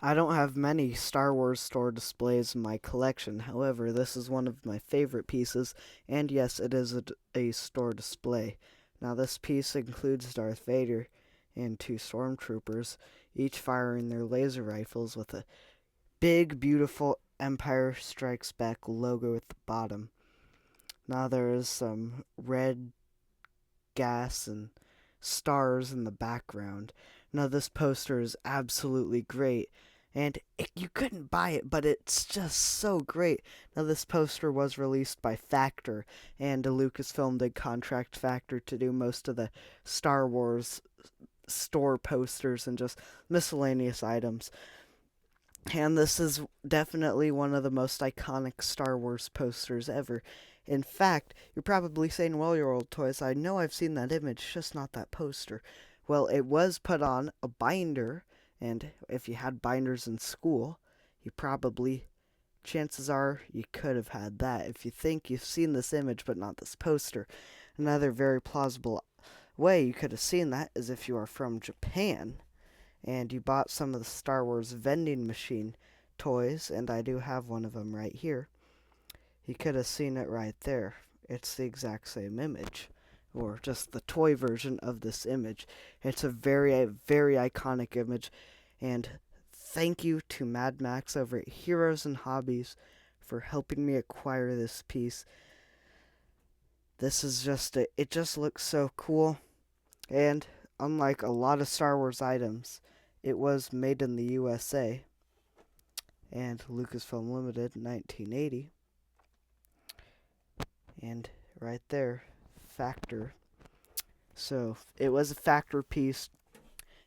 I don't have many Star Wars store displays in my collection. However, this is one of my favorite pieces, and yes, it is a store display. Now, this piece includes Darth Vader and two stormtroopers, each firing their laser rifles with a big, beautiful Empire Strikes Back logo at the bottom. Now, there is some red gas and stars in the background. Now, this poster is absolutely great, and you couldn't buy it, but it's just so great. Now, this poster was released by Factor, and Lucasfilm did contract Factor to do most of the Star Wars store posters and just miscellaneous items. And this is definitely one of the most iconic Star Wars posters ever. In fact, you're probably saying, well, your old toys, I know I've seen that image, just not that poster. Well, it was put on a binder, and if you had binders in school, you probably, chances are, you could have had that. If you think you've seen this image but not this poster, another very plausible way you could have seen that is if you are from Japan and you bought some of the Star Wars vending machine toys, and I do have one of them right here. You could have seen it right there. It's the exact same image, or just the toy version of this image. It's a very, very iconic image, and thank you to Mad Max over at Heroes and Hobbies for helping me acquire this piece. This is it just looks so cool, and unlike a lot of Star Wars items, it was made in the USA and Lucasfilm Limited in 1980. And right there, Factor. So it was a Factor piece.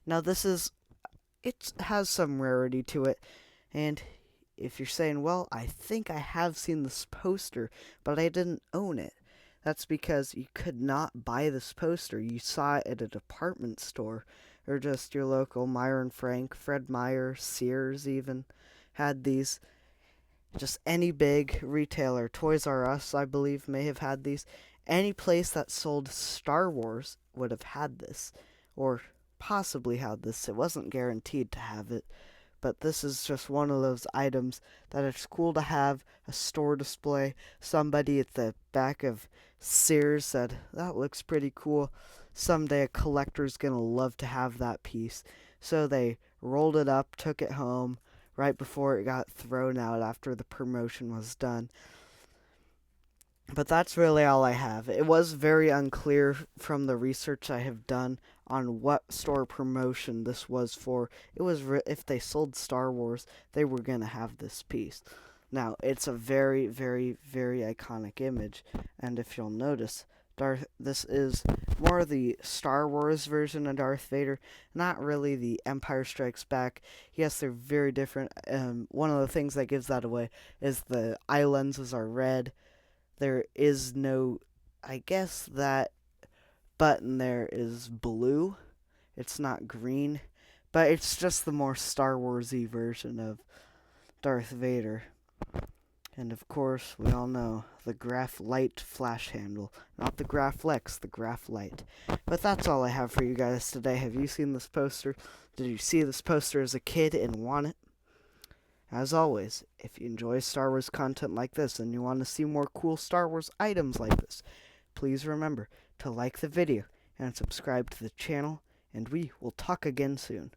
Now it has some rarity to it, and if you're saying, well, I think I have seen this poster, but I didn't own it. That's because you could not buy this poster. You saw it at a department store, or just your local Meyer and Frank, Fred Meyer, Sears even had these. Just any big retailer, Toys R Us, I believe, may have had these. Any place that sold Star Wars would have had this, or possibly had this. It wasn't guaranteed to have it, but this is just one of those items that it's cool to have a store display. Somebody at the back of Sears said, that looks pretty cool. Someday a collector's gonna love to have that piece. So they rolled it up, took it home, right before it got thrown out after the promotion was done. But that's really all I have. It was very unclear from the research I have done on what store promotion this was for. It was if they sold Star Wars, they were going to have this piece. Now, it's a very, very, very iconic image, and if you'll notice, this is more the Star Wars version of Darth Vader, not really the Empire Strikes Back. Yes, they're very different. One of the things that gives that away is the eye lenses are red. There is no, I guess that button there is blue. It's not green, but it's just the more Star Warsy version of Darth Vader. And of course, we all know the Graph-Lite flash handle. Not the Graph-Lex, the Graph-Lite. But that's all I have for you guys today. Have you seen this poster? Did you see this poster as a kid and want it? As always, if you enjoy Star Wars content like this and you want to see more cool Star Wars items like this, please remember to like the video and subscribe to the channel, and we will talk again soon.